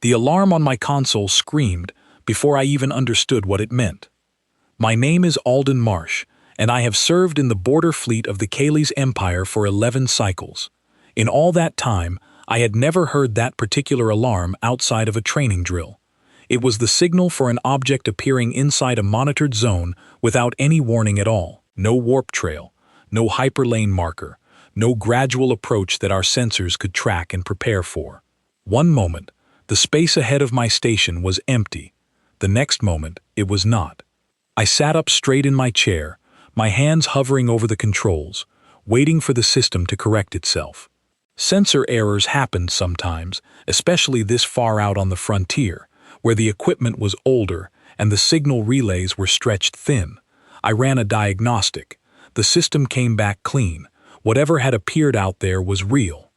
The alarm on my console screamed before I even understood what it meant. My name is Alden Marsh, and I have served in the border fleet of the Kaylee's Empire for 11 cycles. In all that time, I had never heard that particular alarm outside of a training drill. It was the signal for an object appearing inside a monitored zone without any warning at all. No warp trail, no hyperlane marker, no gradual approach that our sensors could track and prepare for. One moment, the space ahead of my station was empty. The next moment, it was not. I sat up straight in my chair, my hands hovering over the controls, waiting for the system to correct itself. Sensor errors happened sometimes, especially this far out on the frontier, where the equipment was older and the signal relays were stretched thin. I ran a diagnostic. The system came back clean. Whatever had appeared out there was real.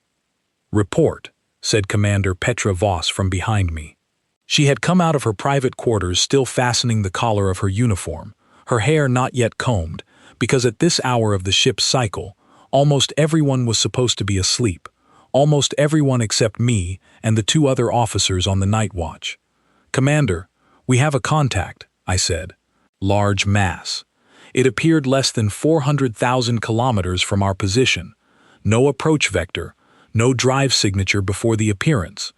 "Report," said Commander Petra Voss from behind me. She had come out of her private quarters still fastening the collar of her uniform, her hair not yet combed, because at this hour of the ship's cycle, almost everyone was supposed to be asleep, almost everyone except me and the 2 other officers on the night watch. "Commander, we have a contact," I said. "Large mass. It appeared less than 400,000 kilometers from our position. No approach vector, no drive signature before the appearance.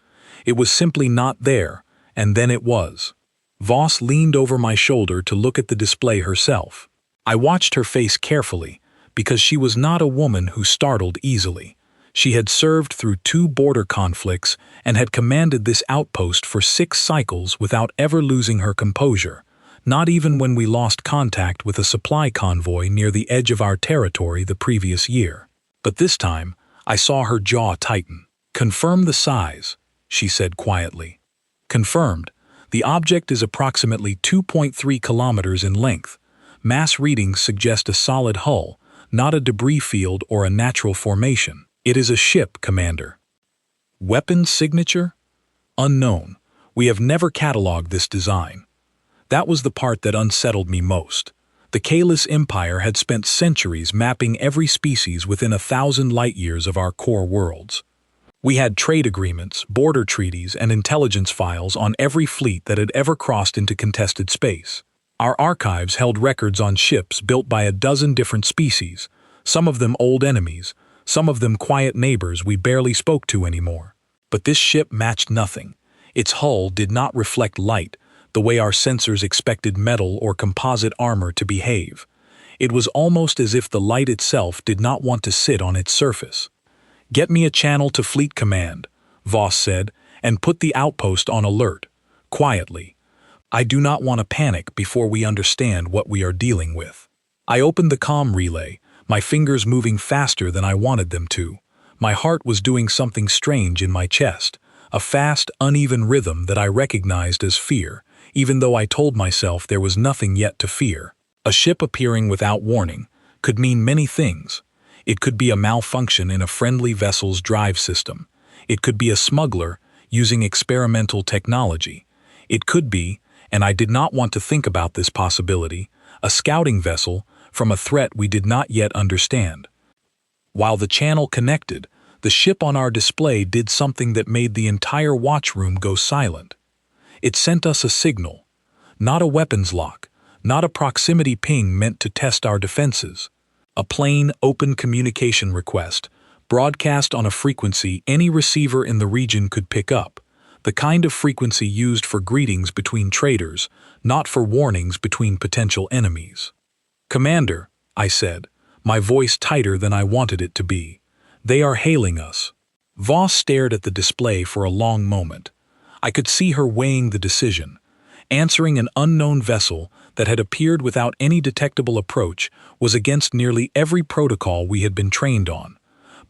It was simply not there, and then it was." Voss leaned over my shoulder to look at the display herself. I watched her face carefully, because she was not a woman who startled easily. She had served through 2 border conflicts and had commanded this outpost for 6 cycles without ever losing her composure, not even when we lost contact with a supply convoy near the edge of our territory the previous year. But this time, I saw her jaw tighten. "Confirm the size," she said quietly. "Confirmed. The object is approximately 2.3 kilometers in length. Mass readings suggest a solid hull, not a debris field or a natural formation. It is a ship, Commander." "Weapon signature?" "Unknown. We have never cataloged this design." That was the part that unsettled me most. The Kaylee's Empire had spent centuries mapping every species within 1,000 light-years of our core worlds. We had trade agreements, border treaties, and intelligence files on every fleet that had ever crossed into contested space. Our archives held records on ships built by a dozen different species, some of them old enemies, some of them quiet neighbors we barely spoke to anymore. But this ship matched nothing. Its hull did not reflect light, the way our sensors expected metal or composite armor to behave. It was almost as if the light itself did not want to sit on its surface. "Get me a channel to Fleet Command," Voss said, "and put the outpost on alert, quietly. I do not want to panic before we understand what we are dealing with." I opened the comm relay, my fingers moving faster than I wanted them to. My heart was doing something strange in my chest, a fast, uneven rhythm that I recognized as fear, even though I told myself there was nothing yet to fear. A ship appearing without warning could mean many things. It could be a malfunction in a friendly vessel's drive system. It could be a smuggler using experimental technology. It could be, and I did not want to think about this possibility, a scouting vessel from a threat we did not yet understand. While the channel connected, the ship on our display did something that made the entire watchroom go silent. It sent us a signal, not a weapons lock, not a proximity ping meant to test our defenses. A plain, open communication request, broadcast on a frequency any receiver in the region could pick up, the kind of frequency used for greetings between traders, not for warnings between potential enemies. "Commander," I said, my voice tighter than I wanted it to be, "they are hailing us." Voss stared at the display for a long moment. I could see her weighing the decision. Answering an unknown vessel that had appeared without any detectable approach was against nearly every protocol we had been trained on.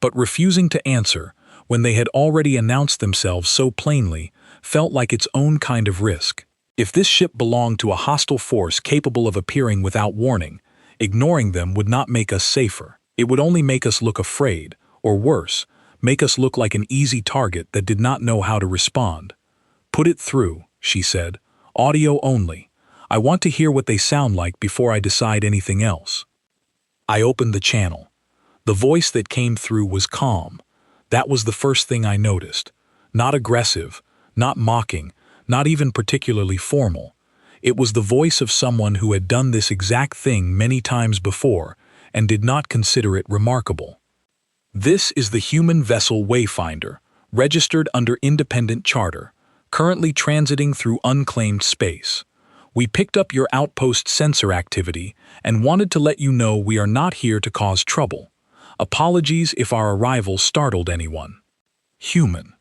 But refusing to answer, when they had already announced themselves so plainly, felt like its own kind of risk. If this ship belonged to a hostile force capable of appearing without warning, ignoring them would not make us safer. It would only make us look afraid, or worse, make us look like an easy target that did not know how to respond. "Put it through," she said. "Audio only. I want to hear what they sound like before I decide anything else." I opened the channel. The voice that came through was calm. That was the first thing I noticed. Not aggressive, Not mocking, not even particularly formal. It was the voice of someone who had done this exact thing many times before and did not consider it remarkable. This is the human vessel Wayfinder, registered under independent charter, currently transiting through unclaimed space. We picked up your outpost sensor activity and wanted to let you know we are not here to cause trouble. Apologies if our arrival startled anyone. Human.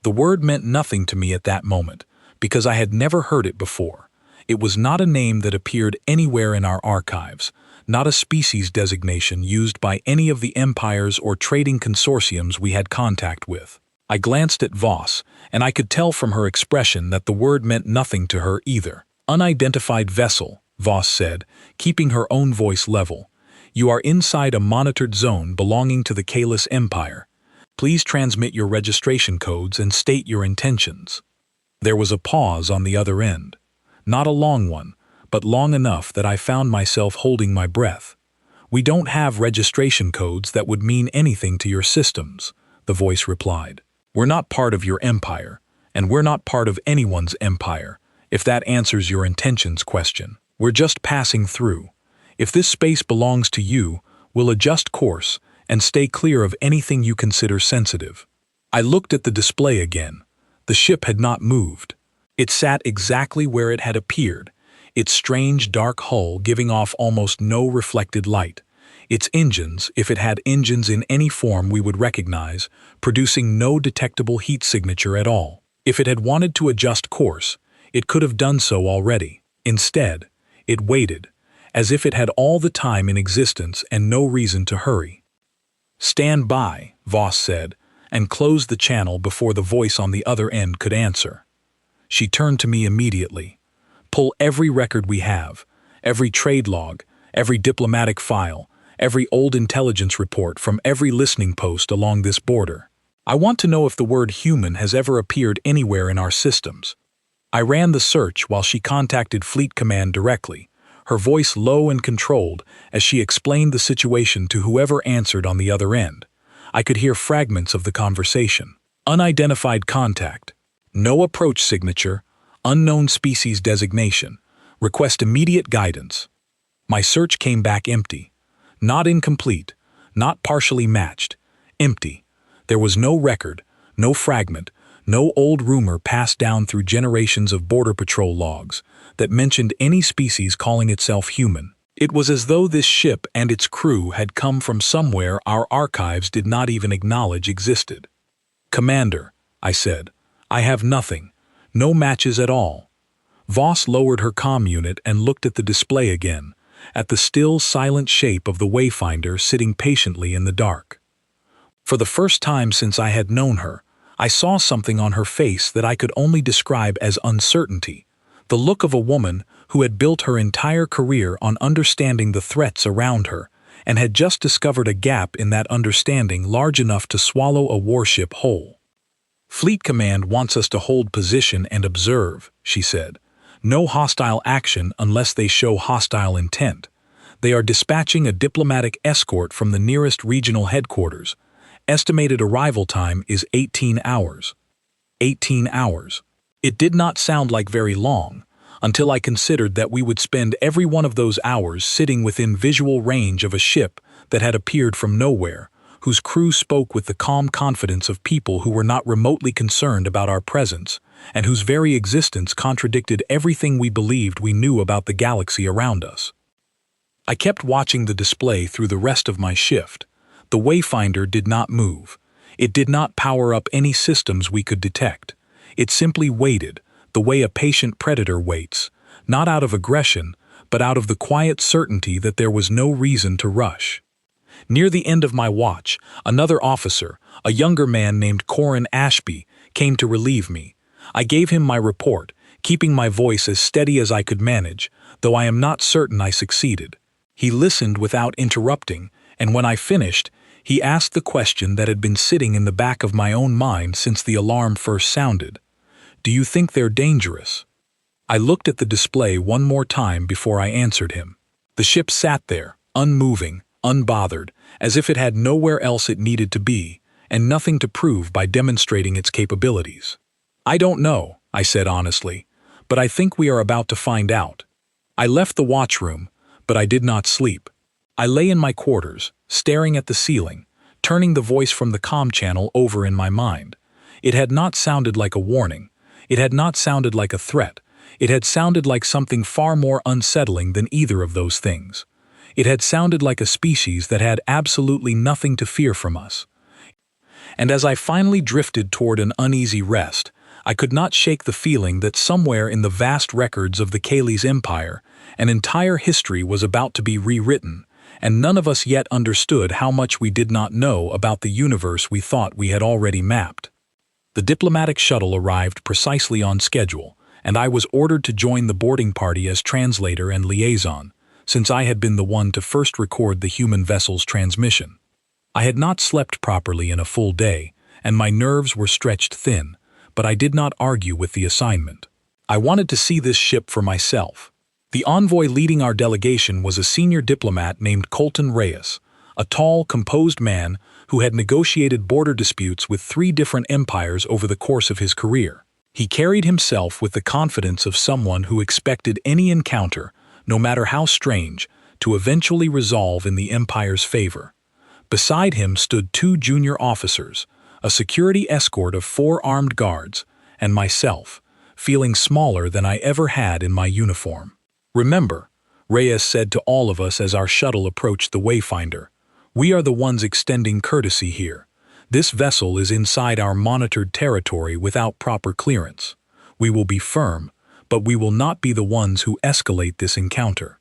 The word meant nothing to me at that moment, because I had never heard it before. It was not a name that appeared anywhere in our archives, not a species designation used by any of the empires or trading consortiums we had contact with. I glanced at Voss, and I could tell from her expression that the word meant nothing to her either. Unidentified vessel, Voss said, keeping her own voice level. You are inside a monitored zone belonging to the Kalis Empire. Please transmit your registration codes and state your intentions. There was a pause on the other end. Not a long one, but long enough that I found myself holding my breath. We don't have registration codes that would mean anything to your systems, the voice replied. We're not part of your empire, and we're not part of anyone's empire, if that answers your intentions question. We're just passing through. If this space belongs to you, we'll adjust course and stay clear of anything you consider sensitive. I looked at the display again. The ship had not moved. It sat exactly where it had appeared, its strange dark hull giving off almost no reflected light. Its engines, if it had engines in any form we would recognize, producing no detectable heat signature at all. If it had wanted to adjust course, it could have done so already. Instead, it waited, as if it had all the time in existence and no reason to hurry. Stand by, Voss said, and closed the channel before the voice on the other end could answer. She turned to me immediately. Pull every record we have, every trade log, every diplomatic file, every old intelligence report from every listening post along this border. I want to know if the word human has ever appeared anywhere in our systems. I ran the search while she contacted Fleet Command directly, her voice low and controlled as she explained the situation to whoever answered on the other end. I could hear fragments of the conversation. Unidentified contact. No approach signature. Unknown species designation. Request immediate guidance. My search came back empty. Not incomplete, not partially matched. Empty. There was no record, no fragment, no old rumor passed down through generations of Border Patrol logs that mentioned any species calling itself human. It was as though this ship and its crew had come from somewhere our archives did not even acknowledge existed. Commander, I said, I have nothing. No matches at all. Voss lowered her comm unit and looked at the display again, at the still, silent shape of the Wayfinder sitting patiently in the dark. For the first time since I had known her, I saw something on her face that I could only describe as uncertainty, the look of a woman who had built her entire career on understanding the threats around her and had just discovered a gap in that understanding large enough to swallow a warship whole. Fleet Command wants us to hold position and observe, she said. No hostile action unless they show hostile intent. They are dispatching a diplomatic escort from the nearest regional headquarters. Estimated arrival time is 18 hours. 18 hours. It did not sound like very long, until I considered that we would spend every one of those hours sitting within visual range of a ship that had appeared from nowhere, whose crew spoke with the calm confidence of people who were not remotely concerned about our presence, and whose very existence contradicted everything we believed we knew about the galaxy around us. I kept watching the display through the rest of my shift. The Wayfinder did not move. It did not power up any systems we could detect. It simply waited, the way a patient predator waits, not out of aggression, but out of the quiet certainty that there was no reason to rush. Near the end of my watch, another officer, a younger man named Corin Ashby, came to relieve me. I gave him my report, keeping my voice as steady as I could manage, though I am not certain I succeeded. He listened without interrupting, and when I finished, he asked the question that had been sitting in the back of my own mind since the alarm first sounded. Do you think they're dangerous? I looked at the display one more time before I answered him. The ship sat there, unmoving, unbothered, as if it had nowhere else it needed to be, and nothing to prove by demonstrating its capabilities. I don't know, I said honestly, but I think we are about to find out. I left the watchroom, but I did not sleep. I lay in my quarters, staring at the ceiling, turning the voice from the comm channel over in my mind. It had not sounded like a warning. It had not sounded like a threat. It had sounded like something far more unsettling than either of those things. It had sounded like a species that had absolutely nothing to fear from us. And as I finally drifted toward an uneasy rest, I could not shake the feeling that somewhere in the vast records of the Cayley's Empire, an entire history was about to be rewritten, and none of us yet understood how much we did not know about the universe we thought we had already mapped. The diplomatic shuttle arrived precisely on schedule, and I was ordered to join the boarding party as translator and liaison, since I had been the one to first record the human vessel's transmission. I had not slept properly in a full day, and my nerves were stretched thin, but I did not argue with the assignment. I wanted to see this ship for myself. The envoy leading our delegation was a senior diplomat named Colton Reyes, a tall, composed man who had negotiated border disputes with 3 different empires over the course of his career. He carried himself with the confidence of someone who expected any encounter, no matter how strange, to eventually resolve in the empire's favor. Beside him stood 2 junior officers, a security escort of 4 armed guards, and myself, feeling smaller than I ever had in my uniform. "Remember," Reyes said to all of us as our shuttle approached the Wayfinder, "we are the ones extending courtesy here. This vessel is inside our monitored territory without proper clearance. We will be firm, but we will not be the ones who escalate this encounter."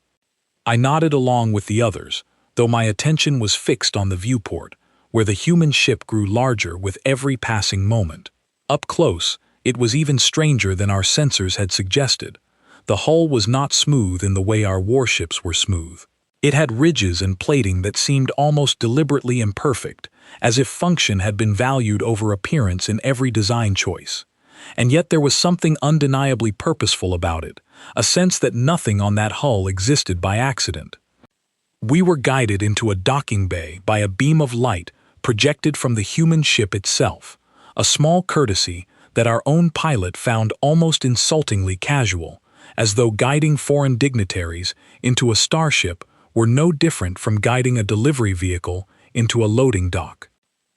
I nodded along with the others, though my attention was fixed on the viewport, where the human ship grew larger with every passing moment. Up close, it was even stranger than our sensors had suggested. The hull was not smooth in the way our warships were smooth. It had ridges and plating that seemed almost deliberately imperfect, as if function had been valued over appearance in every design choice. And yet there was something undeniably purposeful about it, a sense that nothing on that hull existed by accident. We were guided into a docking bay by a beam of light projected from the human ship itself, a small courtesy that our own pilot found almost insultingly casual, as though guiding foreign dignitaries into a starship were no different from guiding a delivery vehicle into a loading dock.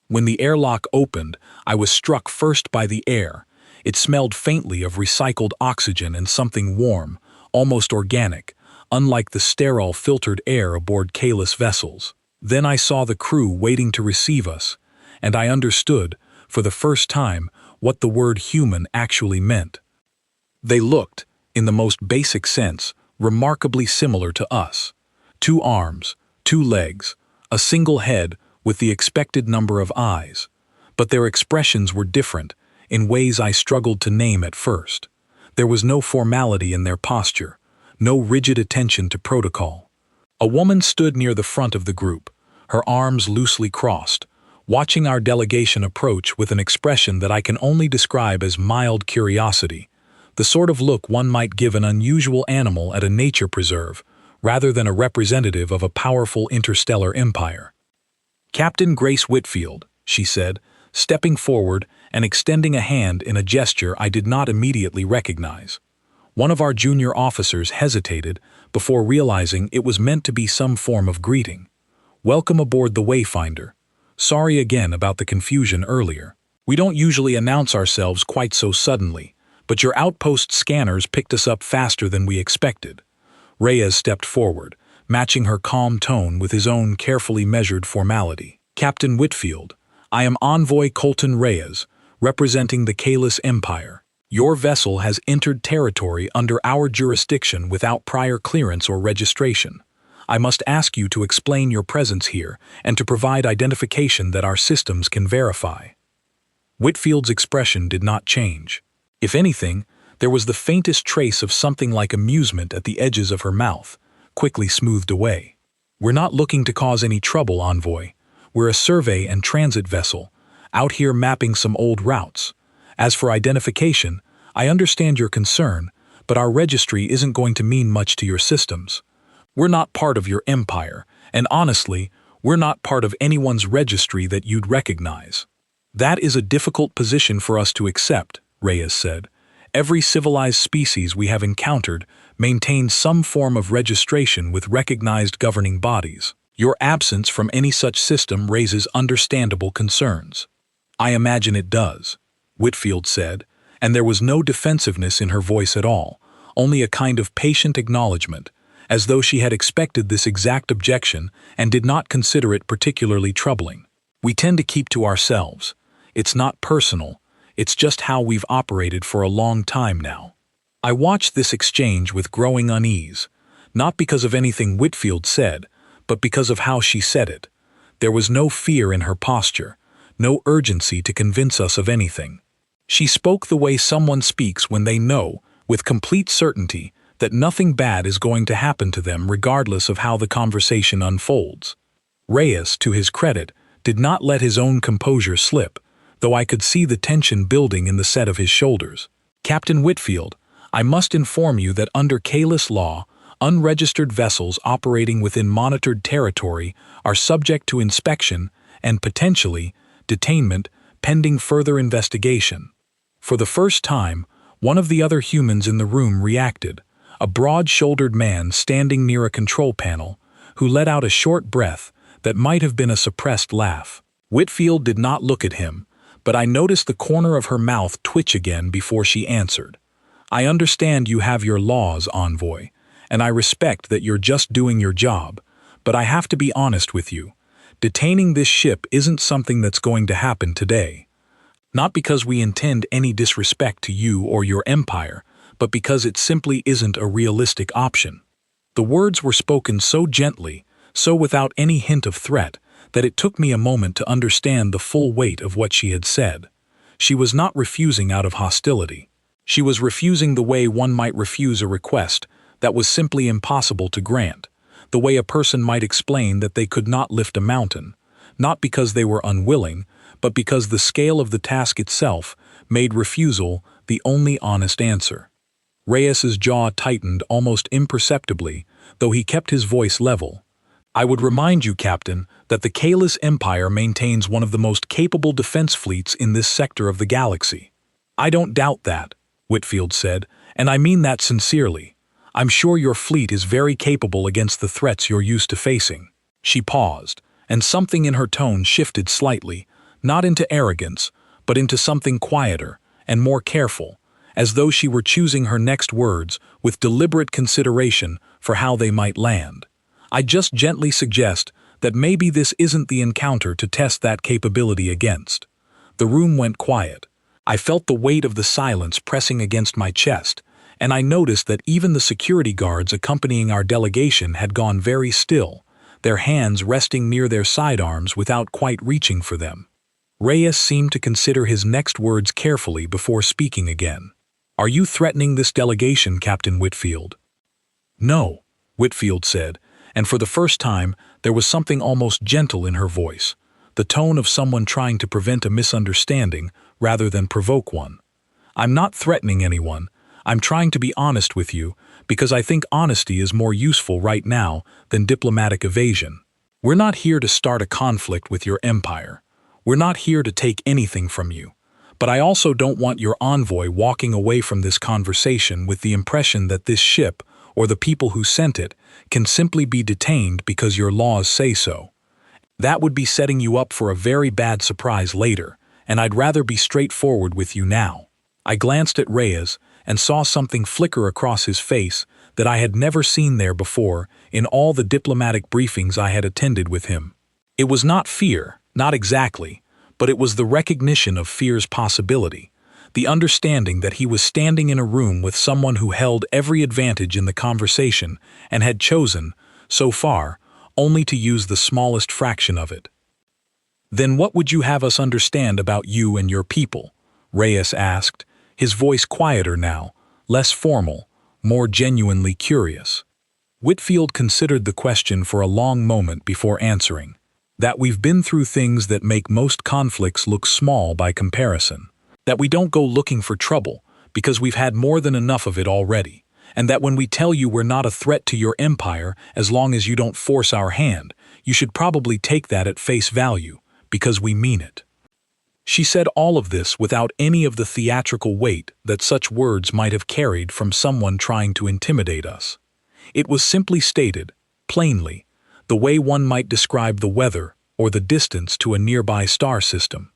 When the airlock opened, I was struck first by the air. It smelled faintly of recycled oxygen and something warm, almost organic, unlike the sterile filtered air aboard Cayless vessels. Then I saw the crew waiting to receive us, and I understood, for the first time, what the word human actually meant. They looked, in the most basic sense, remarkably similar to us. 2 arms, 2 legs, a single head with the expected number of eyes. But their expressions were different, in ways I struggled to name at first. There was no formality in their posture, no rigid attention to protocol. A woman stood near the front of the group, her arms loosely crossed, watching our delegation approach with an expression that I can only describe as mild curiosity, the sort of look one might give an unusual animal at a nature preserve, rather than a representative of a powerful interstellar empire. "Captain Grace Whitfield," she said, stepping forward and extending a hand in a gesture I did not immediately recognize. One of our junior officers hesitated before realizing it was meant to be some form of greeting. "Welcome aboard the Wayfinder. Sorry again about the confusion earlier. We don't usually announce ourselves quite so suddenly, but your outpost scanners picked us up faster than we expected." Reyes stepped forward, matching her calm tone with his own carefully measured formality. "Captain Whitfield, I am Envoy Colton Reyes, representing the Cayless Empire. Your vessel has entered territory under our jurisdiction without prior clearance or registration. I must ask you to explain your presence here and to provide identification that our systems can verify." Whitfield's expression did not change. If anything, there was the faintest trace of something like amusement at the edges of her mouth, quickly smoothed away. "We're not looking to cause any trouble, Envoy. We're a survey and transit vessel, out here mapping some old routes. As for identification, I understand your concern, but our registry isn't going to mean much to your systems. We're not part of your empire, and honestly, we're not part of anyone's registry that you'd recognize. That is a difficult position for us to accept," Reyes said. "Every civilized species we have encountered maintains some form of registration with recognized governing bodies. Your absence from any such system raises understandable concerns." "I imagine it does," Whitfield said, and there was no defensiveness in her voice at all, only a kind of patient acknowledgement, as though she had expected this exact objection and did not consider it particularly troubling. "We tend to keep to ourselves. It's not personal, it's just how we've operated for a long time now." I watched this exchange with growing unease, not because of anything Whitfield said, but because of how she said it. There was no fear in her posture, no urgency to convince us of anything. She spoke the way someone speaks when they know, with complete certainty, that nothing bad is going to happen to them regardless of how the conversation unfolds. Reyes, to his credit, did not let his own composure slip, though I could see the tension building in the set of his shoulders. "Captain Whitfield, I must inform you that under Kalis law, unregistered vessels operating within monitored territory are subject to inspection and, potentially, detainment pending further investigation." For the first time, one of the other humans in the room reacted, a broad-shouldered man standing near a control panel, who let out a short breath that might have been a suppressed laugh. Whitfield did not look at him, but I noticed the corner of her mouth twitch again before she answered. "I understand you have your laws, Envoy, and I respect that you're just doing your job, but I have to be honest with you. Detaining this ship isn't something that's going to happen today. Not because we intend any disrespect to you or your empire, but because it simply isn't a realistic option." The words were spoken so gently, so without any hint of threat, that it took me a moment to understand the full weight of what she had said. She was not refusing out of hostility. She was refusing the way one might refuse a request that was simply impossible to grant, the way a person might explain that they could not lift a mountain, not because they were unwilling, but because the scale of the task itself made refusal the only honest answer. Reyes's jaw tightened almost imperceptibly, though he kept his voice level. "I would remind you, Captain, that the Kalis Empire maintains one of the most capable defense fleets in this sector of the galaxy." "I don't doubt that," Whitfield said, "and I mean that sincerely. I'm sure your fleet is very capable against the threats you're used to facing." She paused, and something in her tone shifted slightly, not into arrogance, but into something quieter and more careful, as though she were choosing her next words with deliberate consideration for how they might land. "I just gently suggest that maybe this isn't the encounter to test that capability against." The room went quiet. I felt the weight of the silence pressing against my chest, and I noticed that even the security guards accompanying our delegation had gone very still, their hands resting near their sidearms without quite reaching for them. Reyes seemed to consider his next words carefully before speaking again. "Are you threatening this delegation, Captain Whitfield?" "No," Whitfield said, and for the first time there was something almost gentle in her voice, the tone of someone trying to prevent a misunderstanding rather than provoke one. "I'm not threatening anyone. I'm trying to be honest with you, because I think honesty is more useful right now than diplomatic evasion. We're not here to start a conflict with your empire. We're not here to take anything from you. But I also don't want your envoy walking away from this conversation with the impression that this ship, or the people who sent it, can simply be detained because your laws say so. That would be setting you up for a very bad surprise later, and I'd rather be straightforward with you now." I glanced at Reyes and saw something flicker across his face that I had never seen there before in all the diplomatic briefings I had attended with him. It was not fear, not exactly, but it was the recognition of fear's possibility, the understanding that he was standing in a room with someone who held every advantage in the conversation and had chosen, so far, only to use the smallest fraction of it. "Then what would you have us understand about you and your people?" Reyes asked, his voice quieter now, less formal, more genuinely curious. Whitfield considered the question for a long moment before answering. "That we've been through things that make most conflicts look small by comparison. That we don't go looking for trouble, because we've had more than enough of it already. And that when we tell you we're not a threat to your empire as long as you don't force our hand, you should probably take that at face value, because we mean it." She said all of this without any of the theatrical weight that such words might have carried from someone trying to intimidate us. It was simply stated, plainly, the way one might describe the weather or the distance to a nearby star system.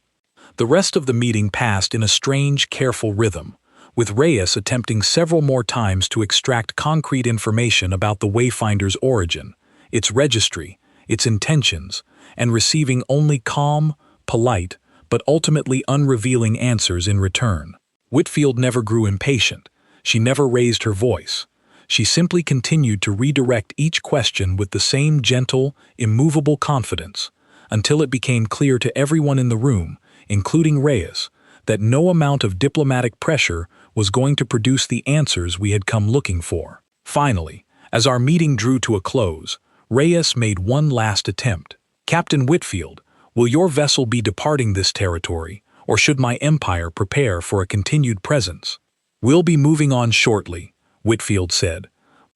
The rest of the meeting passed in a strange, careful rhythm, with Reyes attempting several more times to extract concrete information about the Wayfinder's origin, its registry, its intentions, and receiving only calm, polite, but ultimately unrevealing answers in return. Whitfield never grew impatient. She never raised her voice. She simply continued to redirect each question with the same gentle, immovable confidence, until it became clear to everyone in the room, including Reyes, that no amount of diplomatic pressure was going to produce the answers we had come looking for. Finally, as our meeting drew to a close, Reyes made one last attempt. "Captain Whitfield, will your vessel be departing this territory, or should my empire prepare for a continued presence?" "We'll be moving on shortly," Whitfield said.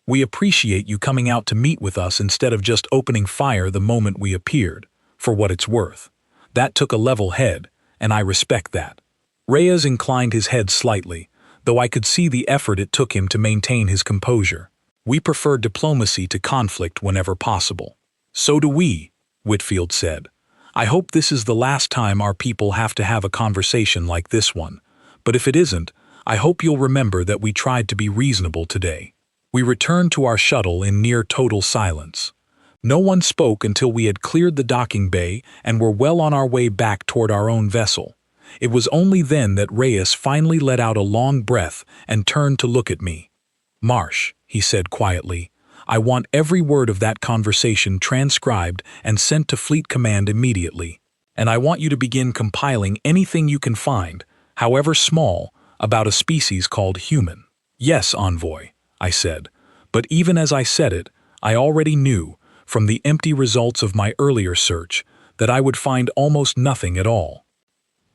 "We appreciate you coming out to meet with us instead of just opening fire the moment we appeared, for what it's worth. That took a level head, and I respect that." Reyes inclined his head slightly, though I could see the effort it took him to maintain his composure. "We prefer diplomacy to conflict whenever possible." "So do we," Whitfield said. "I hope this is the last time our people have to have a conversation like this one, but if it isn't, I hope you'll remember that we tried to be reasonable today." We returned to our shuttle in near total silence. No one spoke until we had cleared the docking bay and were well on our way back toward our own vessel. It was only then that Reyes finally let out a long breath and turned to look at me. "Marsh," he said quietly, "I want every word of that conversation transcribed and sent to Fleet Command immediately. And I want you to begin compiling anything you can find, however small, about a species called human." "Yes, Envoy," I said, but even as I said it, I already knew, from the empty results of my earlier search, that I would find almost nothing at all.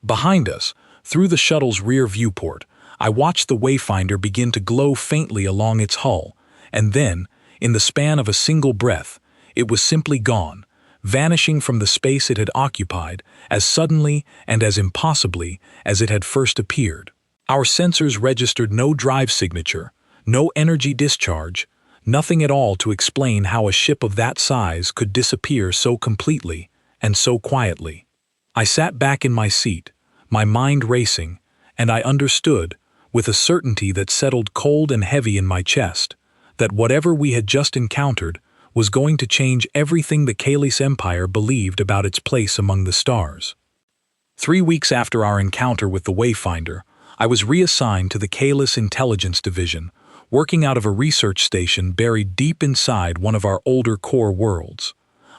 Behind us, through the shuttle's rear viewport, I watched the Wayfinder begin to glow faintly along its hull, and then, in the span of a single breath, it was simply gone, vanishing from the space it had occupied as suddenly and as impossibly as it had first appeared. Our sensors registered no drive signature, no energy discharge, nothing at all to explain how a ship of that size could disappear so completely and so quietly. I sat back in my seat, my mind racing, and I understood, with a certainty that settled cold and heavy in my chest, that whatever we had just encountered was going to change everything the Kalis Empire believed about its place among the stars. 3 weeks after our encounter with the Wayfinder, I was reassigned to the Kalis Intelligence Division, working out of a research station buried deep inside one of our older core worlds.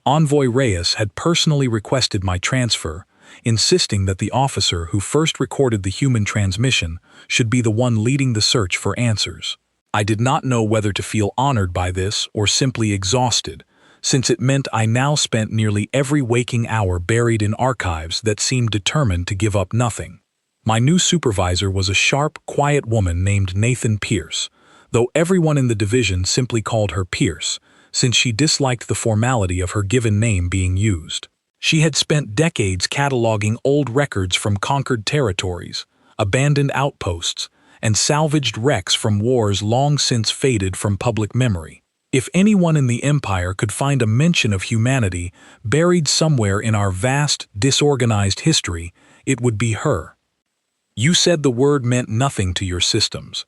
Envoy Reyes had personally requested my transfer, insisting that the officer who first recorded the human transmission should be the one leading the search for answers. I did not know whether to feel honored by this or simply exhausted, since it meant I now spent nearly every waking hour buried in archives that seemed determined to give up nothing. My new supervisor was a sharp, quiet woman named Nathan Pierce, though everyone in the division simply called her Pierce, since she disliked the formality of her given name being used. She had spent decades cataloging old records from conquered territories, abandoned outposts, and salvaged wrecks from wars long since faded from public memory. If anyone in the Empire could find a mention of humanity buried somewhere in our vast, disorganized history, it would be her. "You said the word meant nothing to your systems,"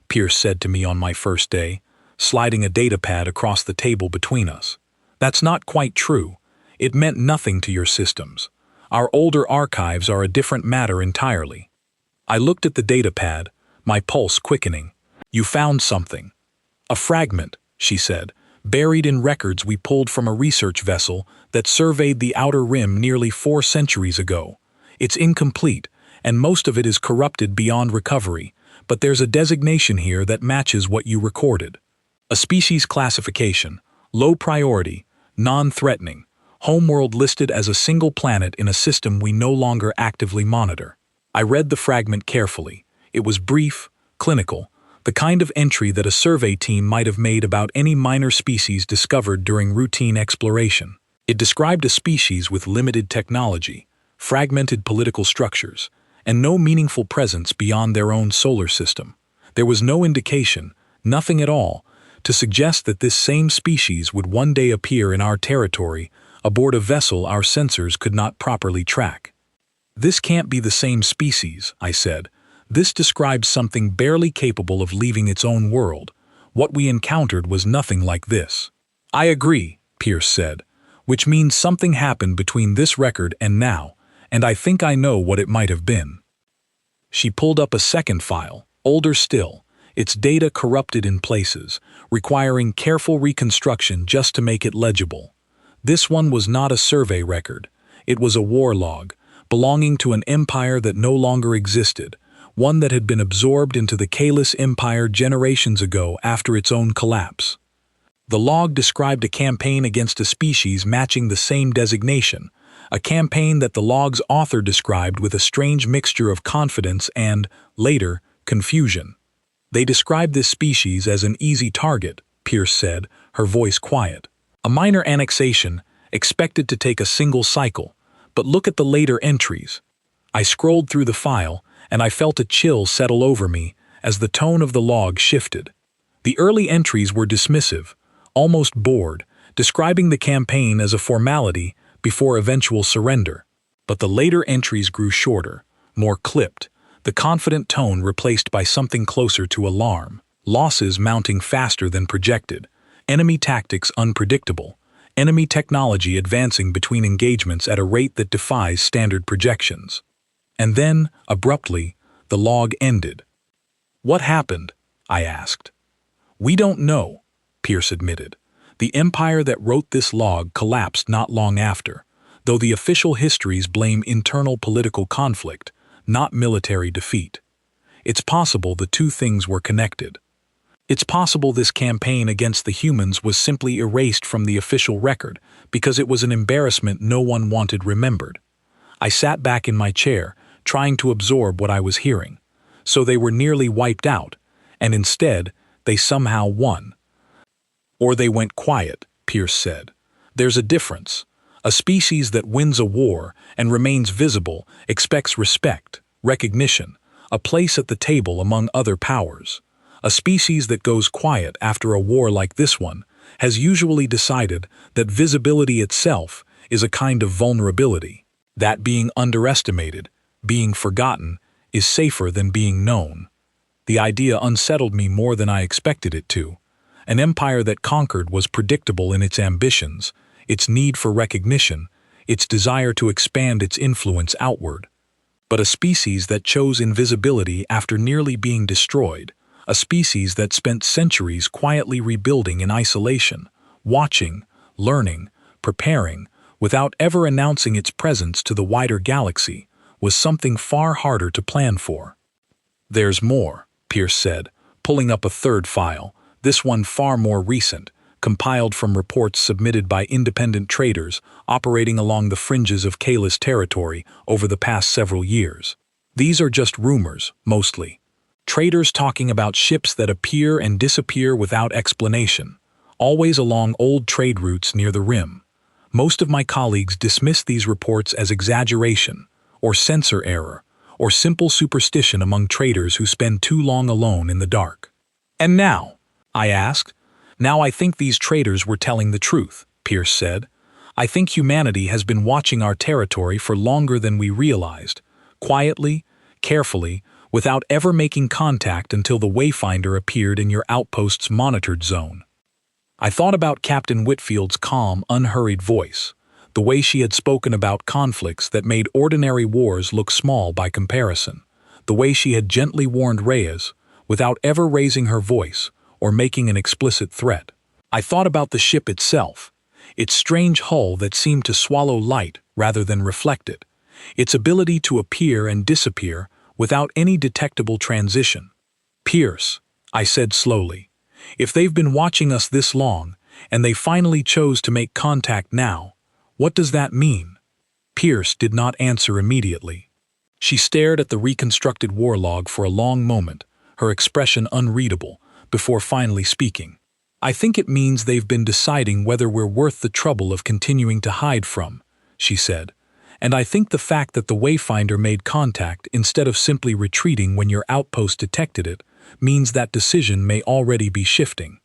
Pierce said to me on my first day, sliding a datapad across the table between us. "That's not quite true. It meant nothing to your systems. Our older archives are a different matter entirely." I looked at the datapad, my pulse quickening. "You found something." "A fragment," she said, "buried in records we pulled from a research vessel that surveyed the outer rim nearly 4 centuries ago. It's incomplete, and most of it is corrupted beyond recovery, but there's a designation here that matches what you recorded. A species classification, low priority, non-threatening, homeworld listed as a single planet in a system we no longer actively monitor." I read the fragment carefully. It was brief, clinical, the kind of entry that a survey team might have made about any minor species discovered during routine exploration. It described a species with limited technology, fragmented political structures, and no meaningful presence beyond their own solar system. There was no indication, nothing at all, to suggest that this same species would one day appear in our territory aboard a vessel our sensors could not properly track. "This can't be the same species," I said. "This describes something barely capable of leaving its own world. What we encountered was nothing like this." "I agree," Pierce said, "which means something happened between this record and now, and I think I know what it might have been." She pulled up a second file, older still, its data corrupted in places, requiring careful reconstruction just to make it legible. This one was not a survey record. It was a war log, belonging to an empire that no longer existed, one that had been absorbed into the Kalis Empire generations ago after its own collapse. The log described a campaign against a species matching the same designation, a campaign that the log's author described with a strange mixture of confidence and, later, confusion. "They described this species as an easy target," Pierce said, her voice quiet. "A minor annexation, expected to take a single cycle. But look at the later entries." I scrolled through the file, and I felt a chill settle over me as the tone of the log shifted. The early entries were dismissive, almost bored, describing the campaign as a formality before eventual surrender. But the later entries grew shorter, more clipped, the confident tone replaced by something closer to alarm. Losses mounting faster than projected, enemy tactics unpredictable, enemy technology advancing between engagements at a rate that defies standard projections. And then, abruptly, the log ended. "What happened?" I asked. "We don't know," Pierce admitted. "The empire that wrote this log collapsed not long after, though the official histories blame internal political conflict, not military defeat. It's possible the two things were connected. It's possible this campaign against the humans was simply erased from the official record because it was an embarrassment no one wanted remembered." I sat back in my chair, trying to absorb what I was hearing. So they were nearly wiped out, and instead, they somehow won. "Or they went quiet," Pierce said. "There's a difference. A species that wins a war and remains visible expects respect, recognition, a place at the table among other powers. A species that goes quiet after a war like this one has usually decided that visibility itself is a kind of vulnerability, that being underestimated, being forgotten, is safer than being known. The idea unsettled me more than I expected it to. An empire that conquered was predictable in its ambitions, its need for recognition, its desire to expand its influence outward. But a species that chose invisibility after nearly being destroyed, a species that spent centuries quietly rebuilding in isolation, watching, learning, preparing, without ever announcing its presence to the wider galaxy, was something far harder to plan for. "There's more," Pierce said, pulling up a third file, this one far more recent, compiled from reports submitted by independent traders operating along the fringes of Kalis territory over the past several years. These are just rumors, mostly. Traders talking about ships that appear and disappear without explanation, always along old trade routes near the rim. Most of my colleagues dismiss these reports as exaggeration, or sensor error, or simple superstition among traders who spend too long alone in the dark. "And now?" I asked. "Now I think these traders were telling the truth," Pierce said. "I think humanity has been watching our territory for longer than we realized, quietly, carefully, without ever making contact until the Wayfinder appeared in your outpost's monitored zone." I thought about Captain Whitfield's calm, unhurried voice, the way she had spoken about conflicts that made ordinary wars look small by comparison, the way she had gently warned Reyes, without ever raising her voice or making an explicit threat. I thought about the ship itself, its strange hull that seemed to swallow light rather than reflect it, its ability to appear and disappear without any detectable transition. "Pierce," I said slowly, "if they've been watching us this long, and they finally chose to make contact now, what does that mean?" Pierce did not answer immediately. She stared at the reconstructed war log for a long moment, her expression unreadable, before finally speaking. "I think it means they've been deciding whether we're worth the trouble of continuing to hide from," she said, And I think the fact that the Wayfinder made contact instead of simply retreating when your outpost detected it means that decision may already be shifting.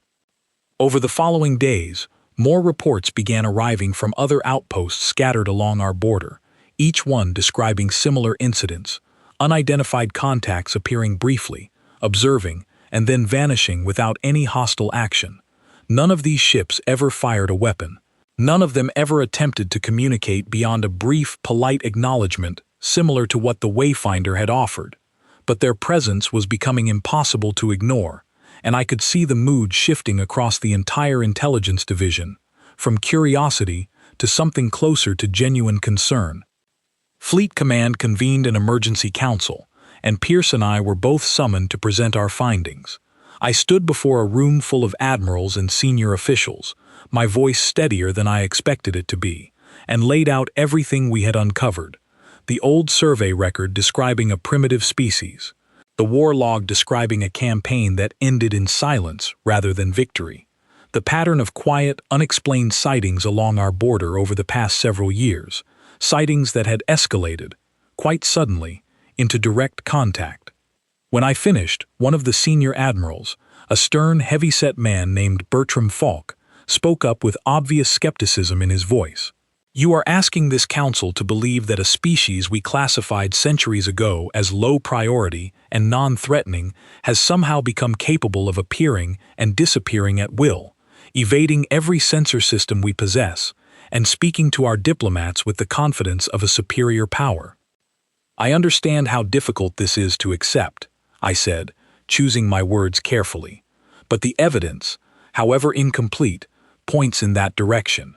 Over the following days, more reports began arriving from other outposts scattered along our border, each one describing similar incidents, unidentified contacts appearing briefly, observing, and then vanishing without any hostile action. None of these ships ever fired a weapon. None of them ever attempted to communicate beyond a brief, polite acknowledgement similar to what the Wayfinder had offered. But their presence was becoming impossible to ignore, and I could see the mood shifting across the entire intelligence division, from curiosity to something closer to genuine concern. Fleet Command convened an emergency council, and Pierce and I were both summoned to present our findings. I stood before a room full of admirals and senior officials, my voice steadier than I expected it to be, and laid out everything we had uncovered. The old survey record describing a primitive species, the war log describing a campaign that ended in silence rather than victory, the pattern of quiet, unexplained sightings along our border over the past several years, sightings that had escalated, quite suddenly, into direct contact. When I finished, one of the senior admirals, a stern, heavy-set man named Bertram Falk, spoke up with obvious skepticism in his voice. "You are asking this council to believe that a species we classified centuries ago as low priority and non-threatening has somehow become capable of appearing and disappearing at will, evading every sensor system we possess, and speaking to our diplomats with the confidence of a superior power. I understand how difficult this is to accept," I said, choosing my words carefully. "But the evidence, however incomplete, points in that direction,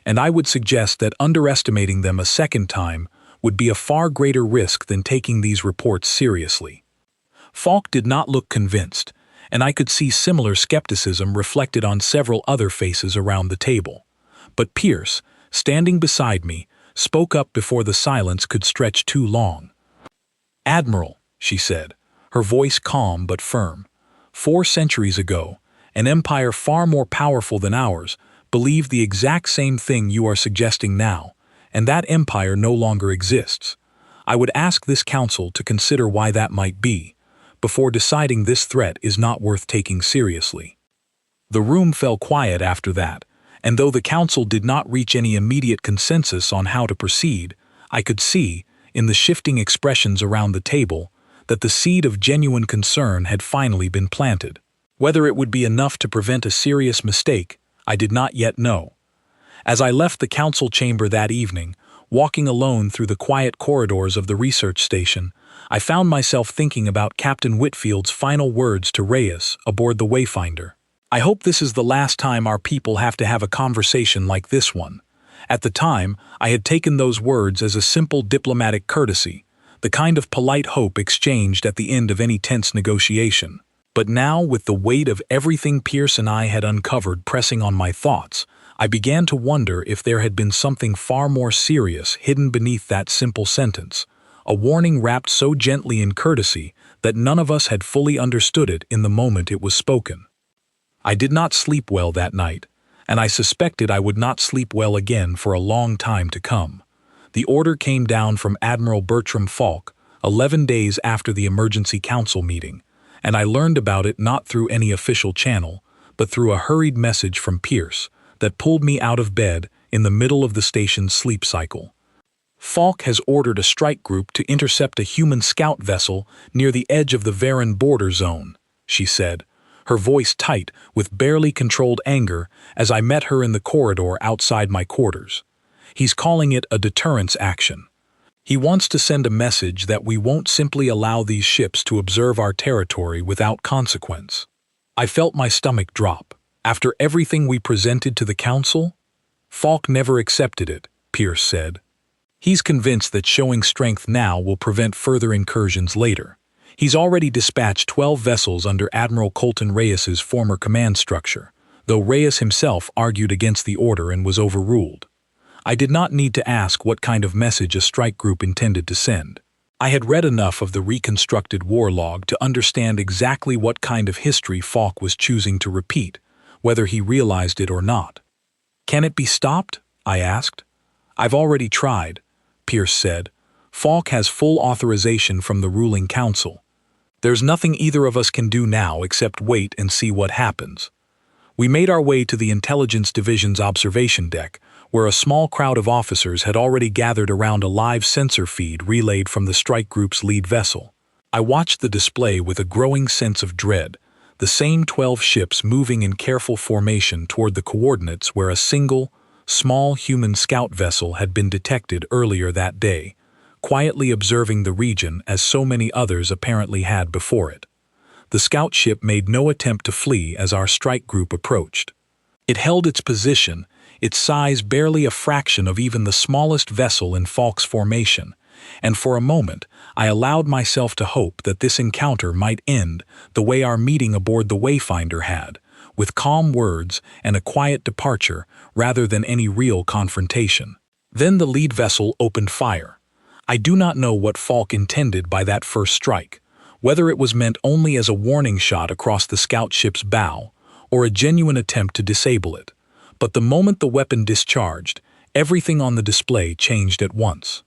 and I would suggest that underestimating them a second time would be a far greater risk than taking these reports seriously." Falk did not look convinced, and I could see similar skepticism reflected on several other faces around the table. But Pierce, standing beside me, spoke up before the silence could stretch too long. "Admiral," she said, her voice calm but firm, "4 centuries ago, an empire far more powerful than ours believed the exact same thing you are suggesting now, and that empire no longer exists. I would ask this council to consider why that might be, before deciding this threat is not worth taking seriously." The room fell quiet after that, and though the council did not reach any immediate consensus on how to proceed, I could see, in the shifting expressions around the table, that the seed of genuine concern had finally been planted. Whether it would be enough to prevent a serious mistake, I did not yet know. As I left the council chamber that evening, walking alone through the quiet corridors of the research station, I found myself thinking about Captain Whitfield's final words to Reyes aboard the Wayfinder. "I hope this is the last time our people have to have a conversation like this one." At the time, I had taken those words as a simple diplomatic courtesy, the kind of polite hope exchanged at the end of any tense negotiation. But now, with the weight of everything Pierce and I had uncovered pressing on my thoughts, I began to wonder if there had been something far more serious hidden beneath that simple sentence, a warning wrapped so gently in courtesy that none of us had fully understood it in the moment it was spoken. I did not sleep well that night, and I suspected I would not sleep well again for a long time to come. The order came down from Admiral Bertram Falk 11 days after the emergency council meeting, and I learned about it not through any official channel, but through a hurried message from Pierce that pulled me out of bed in the middle of the station's sleep cycle. "Falk has ordered a strike group to intercept a human scout vessel near the edge of the Varan border zone," she said, her voice tight with barely controlled anger as I met her in the corridor outside my quarters. "He's calling it a deterrence action. He wants to send a message that we won't simply allow these ships to observe our territory without consequence." I felt my stomach drop. After everything we presented to the council? "Falk never accepted it," Pierce said. "He's convinced that showing strength now will prevent further incursions later. He's already dispatched 12 vessels under Admiral Colton Reyes's former command structure, though Reyes himself argued against the order and was overruled. I did not need to ask what kind of message a strike group intended to send. I had read enough of the reconstructed war log to understand exactly what kind of history Falk was choosing to repeat, whether he realized it or not. "Can it be stopped?" I asked. "I've already tried," Pierce said. "Falk has full authorization from the ruling council. There's nothing either of us can do now except wait and see what happens." We made our way to the Intelligence Division's observation deck, where a small crowd of officers had already gathered around a live sensor feed relayed from the strike group's lead vessel. I watched the display with a growing sense of dread, the same 12 ships moving in careful formation toward the coordinates where a single, small human scout vessel had been detected earlier that day, quietly observing the region as so many others apparently had before it. The scout ship made no attempt to flee as our strike group approached. It held its position, its size barely a fraction of even the smallest vessel in Falk's formation, and for a moment I allowed myself to hope that this encounter might end the way our meeting aboard the Wayfinder had, with calm words and a quiet departure rather than any real confrontation. Then the lead vessel opened fire. I do not know what Falk intended by that first strike, whether it was meant only as a warning shot across the scout ship's bow, or a genuine attempt to disable it. But the moment the weapon discharged, everything on the display changed at once.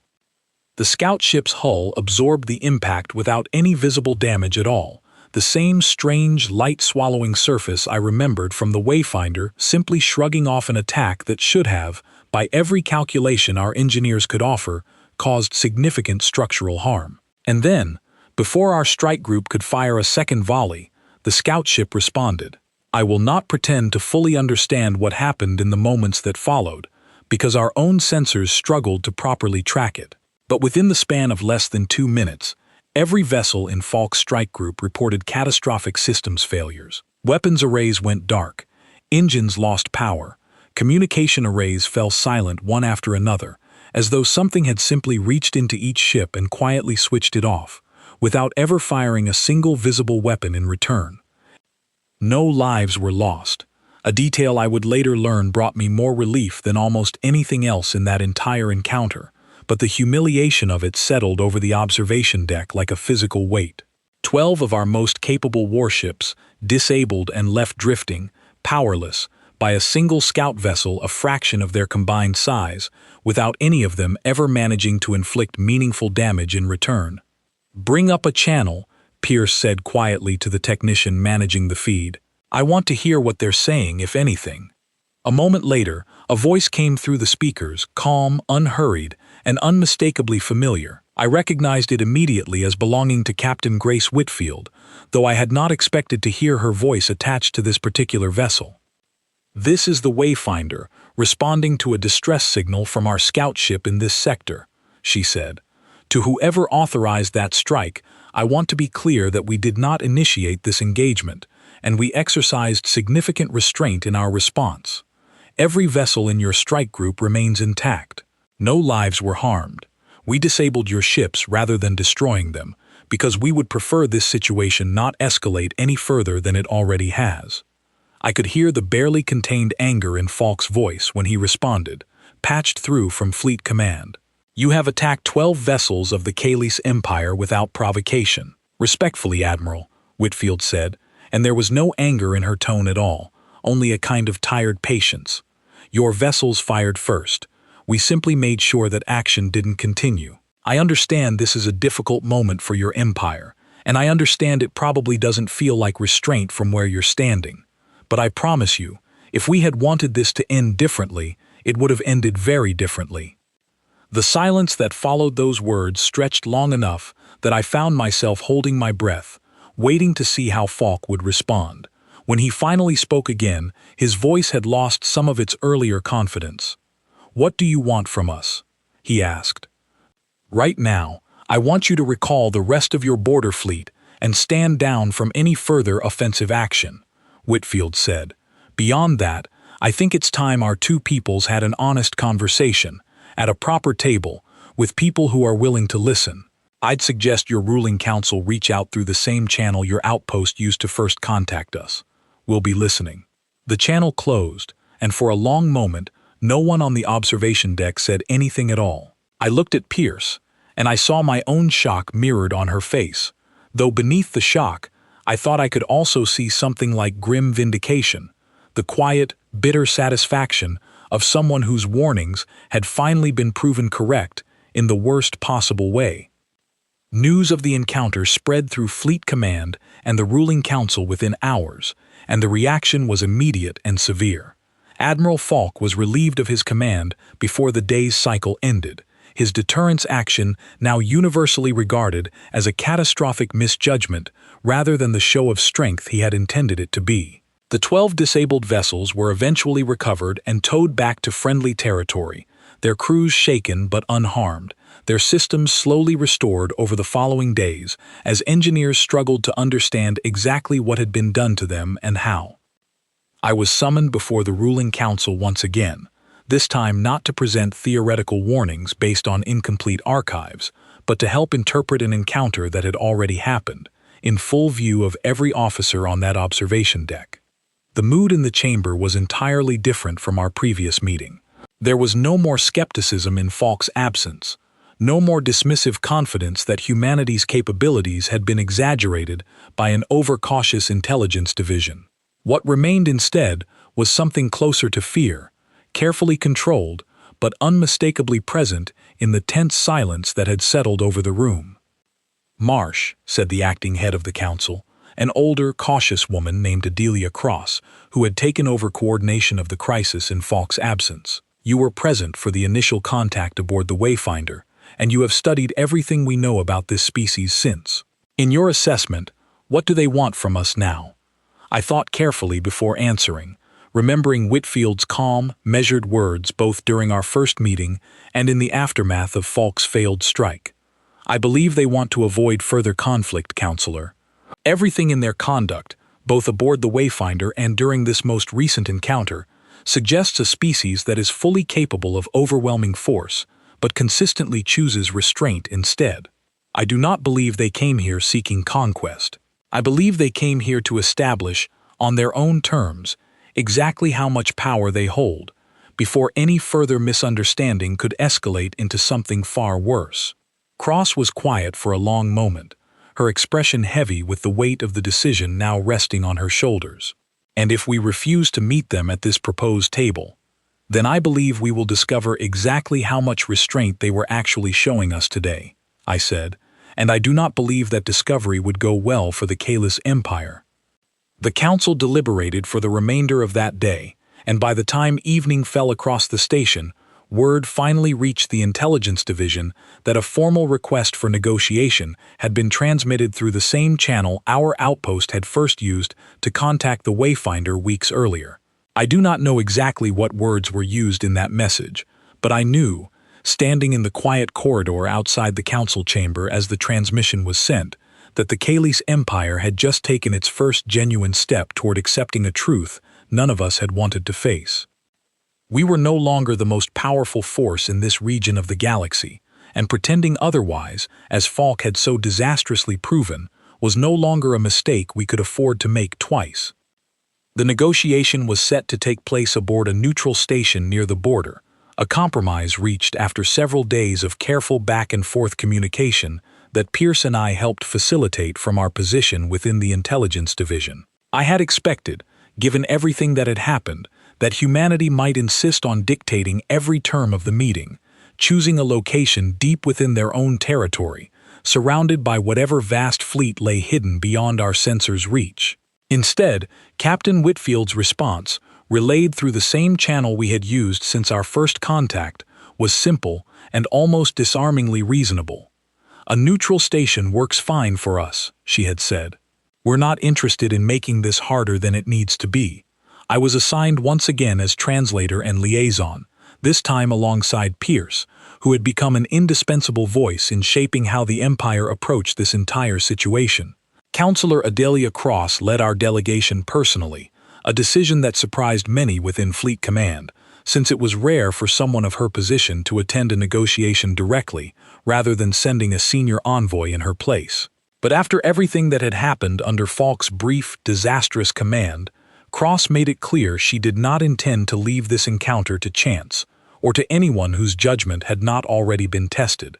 The scout ship's hull absorbed the impact without any visible damage at all, the same strange, light-swallowing surface I remembered from the Wayfinder simply shrugging off an attack that should have, by every calculation our engineers could offer, caused significant structural harm. And then, before our strike group could fire a second volley, the scout ship responded. I will not pretend to fully understand what happened in the moments that followed, because our own sensors struggled to properly track it. But within the span of less than 2 minutes, every vessel in Falk's strike group reported catastrophic systems failures. Weapons arrays went dark, engines lost power, communication arrays fell silent one after another, as though something had simply reached into each ship and quietly switched it off, without ever firing a single visible weapon in return. No lives were lost, a detail I would later learn brought me more relief than almost anything else in that entire encounter, but the humiliation of it settled over the observation deck like a physical weight. 12 of our most capable warships, disabled and left drifting, powerless, by a single scout vessel a fraction of their combined size, without any of them ever managing to inflict meaningful damage in return. "Bring up a channel," Pierce said quietly to the technician managing the feed. "I want to hear what they're saying, if anything." A moment later, a voice came through the speakers, calm, unhurried, and unmistakably familiar. I recognized it immediately as belonging to Captain Grace Whitfield, though I had not expected to hear her voice attached to this particular vessel. "This is the Wayfinder, responding to a distress signal from our scout ship in this sector," she said. "To whoever authorized that strike, I want to be clear that we did not initiate this engagement, and we exercised significant restraint in our response. Every vessel in your strike group remains intact. No lives were harmed. We disabled your ships rather than destroying them, because we would prefer this situation not escalate any further than it already has." I could hear the barely contained anger in Falk's voice when he responded, patched through from Fleet Command. "You have attacked 12 vessels of the Kalis Empire without provocation." "Respectfully, Admiral," Whitfield said, and there was no anger in her tone at all, only a kind of tired patience. "Your vessels fired first. We simply made sure that action didn't continue. I understand this is a difficult moment for your empire, and I understand it probably doesn't feel like restraint from where you're standing. But I promise you, if we had wanted this to end differently, it would have ended very differently." The silence that followed those words stretched long enough that I found myself holding my breath, waiting to see how Falk would respond. When he finally spoke again, his voice had lost some of its earlier confidence. "What do you want from us?" he asked. "Right now, I want you to recall the rest of your border fleet and stand down from any further offensive action," Whitfield said. "Beyond that, I think it's time our two peoples had an honest conversation, at a proper table, with people who are willing to listen. I'd suggest your ruling council reach out through the same channel your outpost used to first contact us. We'll be listening." The channel closed, and for a long moment, no one on the observation deck said anything at all. I looked at Pierce, and I saw my own shock mirrored on her face, though beneath the shock, I thought I could also see something like grim vindication, the quiet, bitter satisfaction of someone whose warnings had finally been proven correct in the worst possible way. News of the encounter spread through Fleet Command and the ruling council within hours, and the reaction was immediate and severe. Admiral Falk was relieved of his command before the day's cycle ended, his deterrence action now universally regarded as a catastrophic misjudgment rather than the show of strength he had intended it to be. The 12 disabled vessels were eventually recovered and towed back to friendly territory, their crews shaken but unharmed, their systems slowly restored over the following days as engineers struggled to understand exactly what had been done to them and how. I was summoned before the ruling council once again, this time not to present theoretical warnings based on incomplete archives, but to help interpret an encounter that had already happened, in full view of every officer on that observation deck. The mood in the chamber was entirely different from our previous meeting. There was no more skepticism in Falk's absence, no more dismissive confidence that humanity's capabilities had been exaggerated by an overcautious intelligence division. What remained instead was something closer to fear, carefully controlled, but unmistakably present in the tense silence that had settled over the room. "Marsh," said the acting head of the council, an older, cautious woman named Adelia Cross, who had taken over coordination of the crisis in Falk's absence. "You were present for the initial contact aboard the Wayfinder, and you have studied everything we know about this species since. In your assessment, what do they want from us now?" I thought carefully before answering, remembering Whitfield's calm, measured words both during our first meeting and in the aftermath of Falk's failed strike. "I believe they want to avoid further conflict, Counselor. Everything in their conduct, both aboard the Wayfinder and during this most recent encounter, suggests a species that is fully capable of overwhelming force, but consistently chooses restraint instead. I do not believe they came here seeking conquest. I believe they came here to establish, on their own terms, exactly how much power they hold, before any further misunderstanding could escalate into something far worse." Cross was quiet for a long moment, her expression heavy with the weight of the decision now resting on her shoulders. "And if we refuse to meet them at this proposed table, then I believe we will discover exactly how much restraint they were actually showing us today," I said, "and I do not believe that discovery would go well for the Kalis Empire." The council deliberated for the remainder of that day, and by the time evening fell across the station, word finally reached the intelligence division that a formal request for negotiation had been transmitted through the same channel our outpost had first used to contact the Wayfinder weeks earlier. I do not know exactly what words were used in that message, but I knew, standing in the quiet corridor outside the council chamber as the transmission was sent, that the Kalis Empire had just taken its first genuine step toward accepting a truth none of us had wanted to face. We were no longer the most powerful force in this region of the galaxy, and pretending otherwise, as Falk had so disastrously proven, was no longer a mistake we could afford to make twice. The negotiation was set to take place aboard a neutral station near the border, a compromise reached after several days of careful back-and-forth communication that Pierce and I helped facilitate from our position within the intelligence division. I had expected, given everything that had happened, that humanity might insist on dictating every term of the meeting, choosing a location deep within their own territory, surrounded by whatever vast fleet lay hidden beyond our sensors' reach. Instead, Captain Whitfield's response, relayed through the same channel we had used since our first contact, was simple and almost disarmingly reasonable. "A neutral station works fine for us," she had said. "We're not interested in making this harder than it needs to be." I was assigned once again as translator and liaison, this time alongside Pierce, who had become an indispensable voice in shaping how the Empire approached this entire situation. Counselor Adelia Cross led our delegation personally, a decision that surprised many within Fleet Command, since it was rare for someone of her position to attend a negotiation directly, rather than sending a senior envoy in her place. But after everything that had happened under Falk's brief, disastrous command, Cross made it clear she did not intend to leave this encounter to chance, or to anyone whose judgment had not already been tested.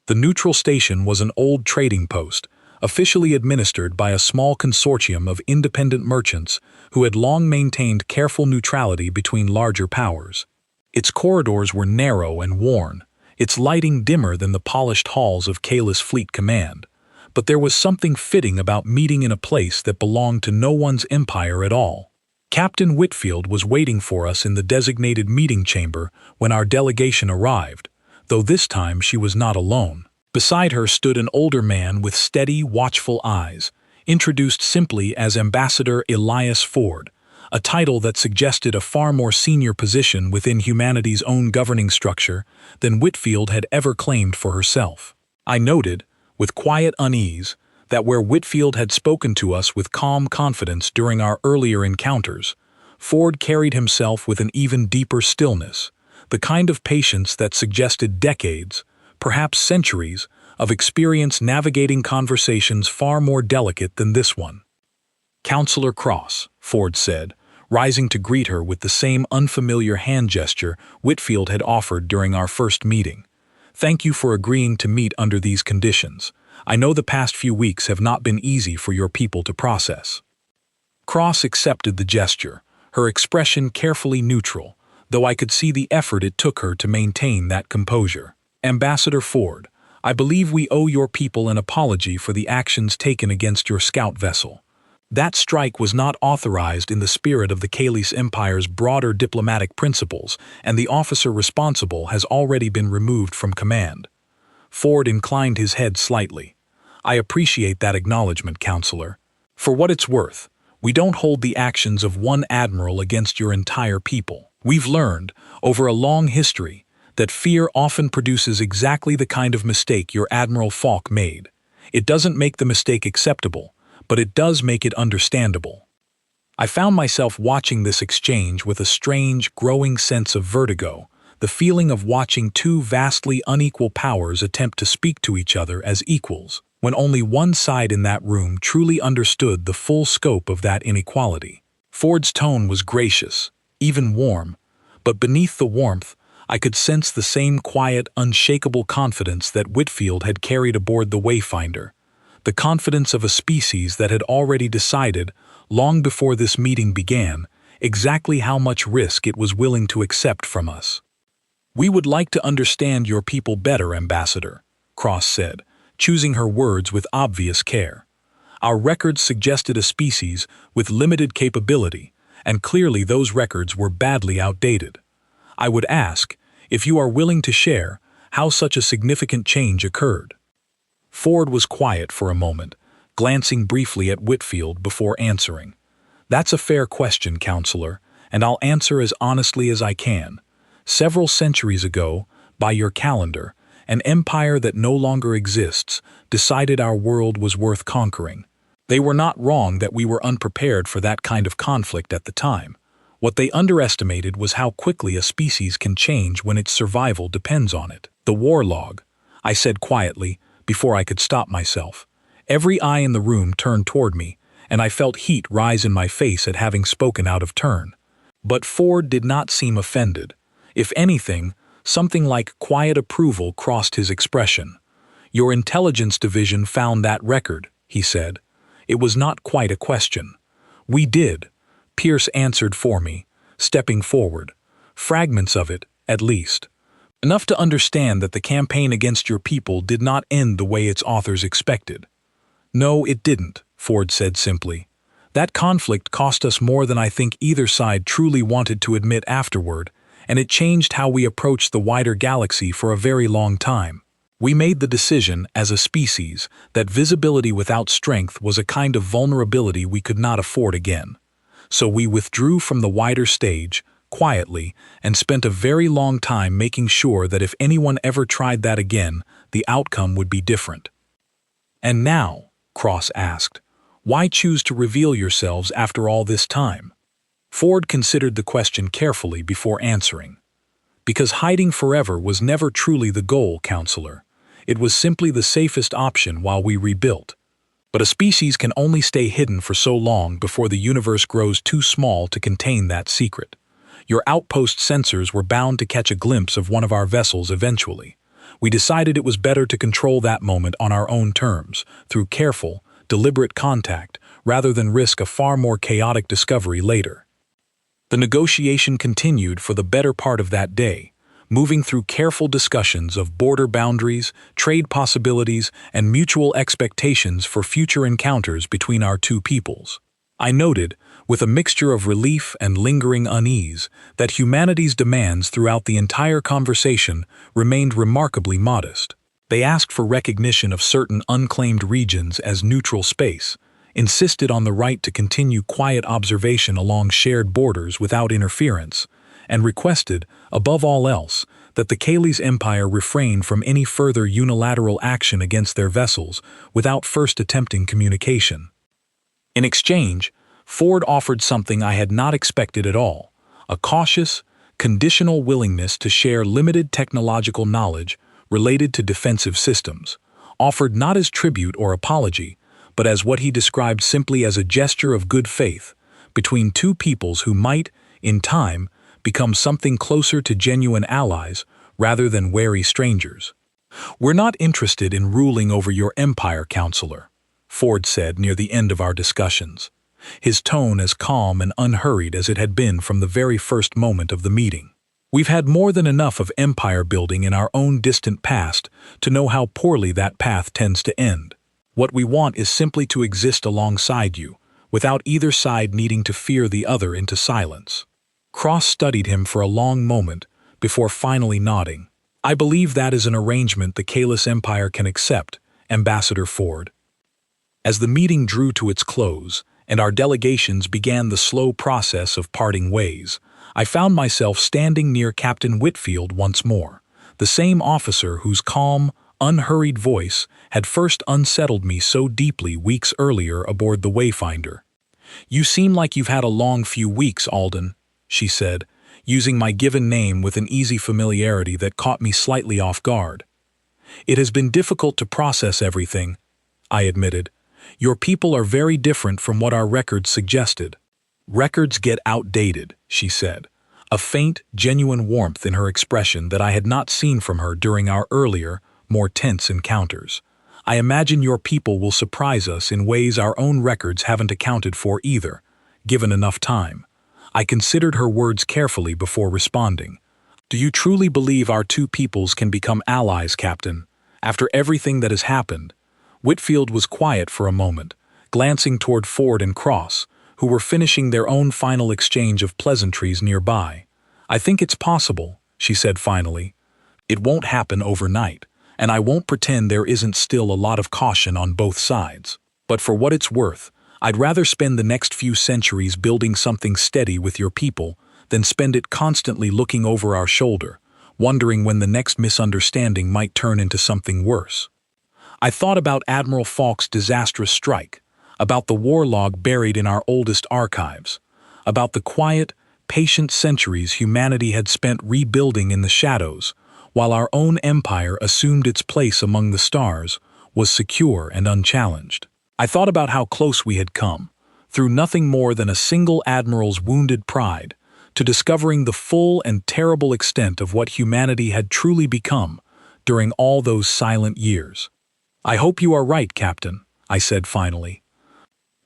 The neutral station was an old trading post, officially administered by a small consortium of independent merchants who had long maintained careful neutrality between larger powers. Its corridors were narrow and worn, its lighting dimmer than the polished halls of Kayla's Fleet Command. But there was something fitting about meeting in a place that belonged to no one's empire at all. Captain Whitfield was waiting for us in the designated meeting chamber when our delegation arrived, though this time she was not alone. Beside her stood an older man with steady, watchful eyes, introduced simply as Ambassador Elias Ford, a title that suggested a far more senior position within humanity's own governing structure than Whitfield had ever claimed for herself. I noted, with quiet unease, that where Whitfield had spoken to us with calm confidence during our earlier encounters, Ford carried himself with an even deeper stillness, the kind of patience that suggested decades, perhaps centuries, of experience navigating conversations far more delicate than this one. "Counselor Cross," Ford said, rising to greet her with the same unfamiliar hand gesture Whitfield had offered during our first meeting. "Thank you for agreeing to meet under these conditions. I know the past few weeks have not been easy for your people to process." Cross accepted the gesture, her expression carefully neutral, though I could see the effort it took her to maintain that composure. "Ambassador Ford, I believe we owe your people an apology for the actions taken against your scout vessel. That strike was not authorized in the spirit of the Kalis Empire's broader diplomatic principles, and the officer responsible has already been removed from command." Ford inclined his head slightly. "I appreciate that acknowledgement, Counselor. For what it's worth, we don't hold the actions of one admiral against your entire people. We've learned, over a long history, that fear often produces exactly the kind of mistake your Admiral Falk made. It doesn't make the mistake acceptable, but it does make it understandable." I found myself watching this exchange with a strange, growing sense of vertigo, the feeling of watching two vastly unequal powers attempt to speak to each other as equals, when only one side in that room truly understood the full scope of that inequality. Ford's tone was gracious, even warm, but beneath the warmth, I could sense the same quiet, unshakable confidence that Whitfield had carried aboard the Wayfinder, the confidence of a species that had already decided, long before this meeting began, exactly how much risk it was willing to accept from us. "We would like to understand your people better, Ambassador," Cross said, choosing her words with obvious care. "Our records suggested a species with limited capability, and clearly those records were badly outdated. I would ask, if you are willing to share, how such a significant change occurred." Ford was quiet for a moment, glancing briefly at Whitfield before answering. "That's a fair question, Counselor, and I'll answer as honestly as I can. Several centuries ago, by your calendar, an empire that no longer exists decided our world was worth conquering. They were not wrong that we were unprepared for that kind of conflict at the time. What they underestimated was how quickly a species can change when its survival depends on it. The war log," I said quietly, before I could stop myself. Every eye in the room turned toward me, and I felt heat rise in my face at having spoken out of turn. But Ford did not seem offended. If anything, something like quiet approval crossed his expression. "Your intelligence division found that record," he said. It was not quite a question. "We did," Pierce answered for me, stepping forward. "Fragments of it, at least. Enough to understand that the campaign against your people did not end the way its authors expected." "No, it didn't," Ford said simply. "That conflict cost us more than I think either side truly wanted to admit afterward, and it changed how we approached the wider galaxy for a very long time. We made the decision, as a species, that visibility without strength was a kind of vulnerability we could not afford again. So we withdrew from the wider stage, quietly, and spent a very long time making sure that if anyone ever tried that again, the outcome would be different." "And now," Cross asked, "why choose to reveal yourselves after all this time?" Ford considered the question carefully before answering. "Because hiding forever was never truly the goal, Counselor. It was simply the safest option while we rebuilt. But a species can only stay hidden for so long before the universe grows too small to contain that secret. Your outpost sensors were bound to catch a glimpse of one of our vessels eventually. We decided it was better to control that moment on our own terms, through careful, deliberate contact, rather than risk a far more chaotic discovery later." The negotiation continued for the better part of that day, moving through careful discussions of border boundaries, trade possibilities, and mutual expectations for future encounters between our two peoples. I noted, with a mixture of relief and lingering unease, that humanity's demands throughout the entire conversation remained remarkably modest. They asked for recognition of certain unclaimed regions as neutral space, insisted on the right to continue quiet observation along shared borders without interference, and requested, above all else, that the Cayley's Empire refrain from any further unilateral action against their vessels without first attempting communication. In exchange, Ford offered something I had not expected at all: a cautious, conditional willingness to share limited technological knowledge related to defensive systems, offered not as tribute or apology, but as what he described simply as a gesture of good faith between two peoples who might, in time, become something closer to genuine allies rather than wary strangers. "We're not interested in ruling over your empire, Counselor," Ford said near the end of our discussions, his tone as calm and unhurried as it had been from the very first moment of the meeting. "We've had more than enough of empire building in our own distant past to know how poorly that path tends to end. What we want is simply to exist alongside you, without either side needing to fear the other into silence." Cross studied him for a long moment before finally nodding. "I believe that is an arrangement the Caylus Empire can accept, Ambassador Ford." As the meeting drew to its close, and our delegations began the slow process of parting ways, I found myself standing near Captain Whitfield once more, the same officer whose calm, unhurried voice had first unsettled me so deeply weeks earlier aboard the Wayfinder. "You seem like you've had a long few weeks, Alden," she said, using my given name with an easy familiarity that caught me slightly off guard. "It has been difficult to process everything," I admitted. "Your people are very different from what our records suggested." "Records get outdated," she said, a faint, genuine warmth in her expression that I had not seen from her during our earlier, more tense encounters. "I imagine your people will surprise us in ways our own records haven't accounted for either, given enough time." I considered her words carefully before responding. "Do you truly believe our two peoples can become allies, Captain, after everything that has happened?" Whitfield was quiet for a moment, glancing toward Ford and Cross, who were finishing their own final exchange of pleasantries nearby. "I think it's possible," she said finally. "It won't happen overnight, and I won't pretend there isn't still a lot of caution on both sides. But for what it's worth, I'd rather spend the next few centuries building something steady with your people than spend it constantly looking over our shoulder, wondering when the next misunderstanding might turn into something worse." I thought about Admiral Falk's disastrous strike, about the war log buried in our oldest archives, about the quiet, patient centuries humanity had spent rebuilding in the shadows, while our own empire assumed its place among the stars, was secure and unchallenged. I thought about how close we had come, through nothing more than a single admiral's wounded pride, to discovering the full and terrible extent of what humanity had truly become during all those silent years. "I hope you are right, Captain," I said finally.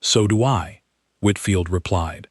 "So do I," Whitfield replied.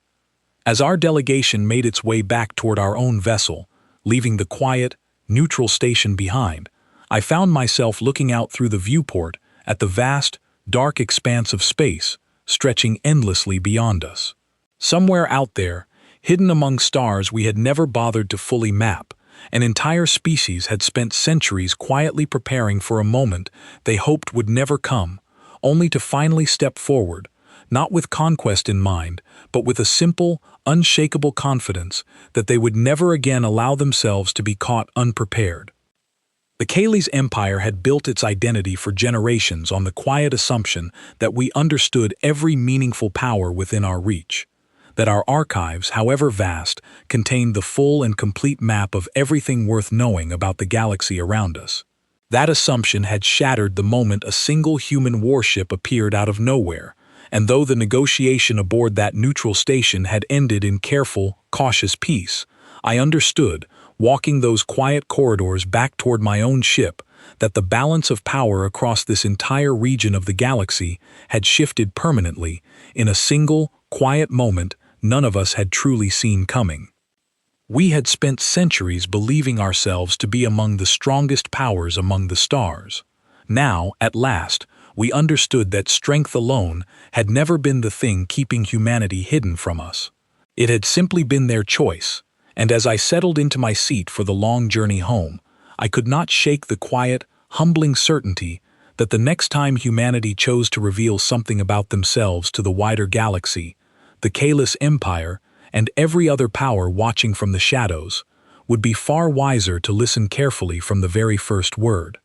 As our delegation made its way back toward our own vessel, leaving the quiet, neutral station behind, I found myself looking out through the viewport at the vast, dark expanse of space stretching endlessly beyond us. Somewhere out there, hidden among stars we had never bothered to fully map, an entire species had spent centuries quietly preparing for a moment they hoped would never come, only to finally step forward, not with conquest in mind, but with a simple, unshakable confidence that they would never again allow themselves to be caught unprepared. The Cayley's empire had built its identity for generations on the quiet assumption that we understood every meaningful power within our reach, that our archives, however vast, contained the full and complete map of everything worth knowing about the galaxy around us. That assumption had shattered the moment a single human warship appeared out of nowhere, and though the negotiation aboard that neutral station had ended in careful, cautious peace, I understood, walking those quiet corridors back toward my own ship, that the balance of power across this entire region of the galaxy had shifted permanently in a single, quiet moment none of us had truly seen coming. We had spent centuries believing ourselves to be among the strongest powers among the stars. Now, at last, we understood that strength alone had never been the thing keeping humanity hidden from us. It had simply been their choice, and as I settled into my seat for the long journey home, I could not shake the quiet, humbling certainty that the next time humanity chose to reveal something about themselves to the wider galaxy, the Kalis Empire, and every other power watching from the shadows, would be far wiser to listen carefully from the very first word.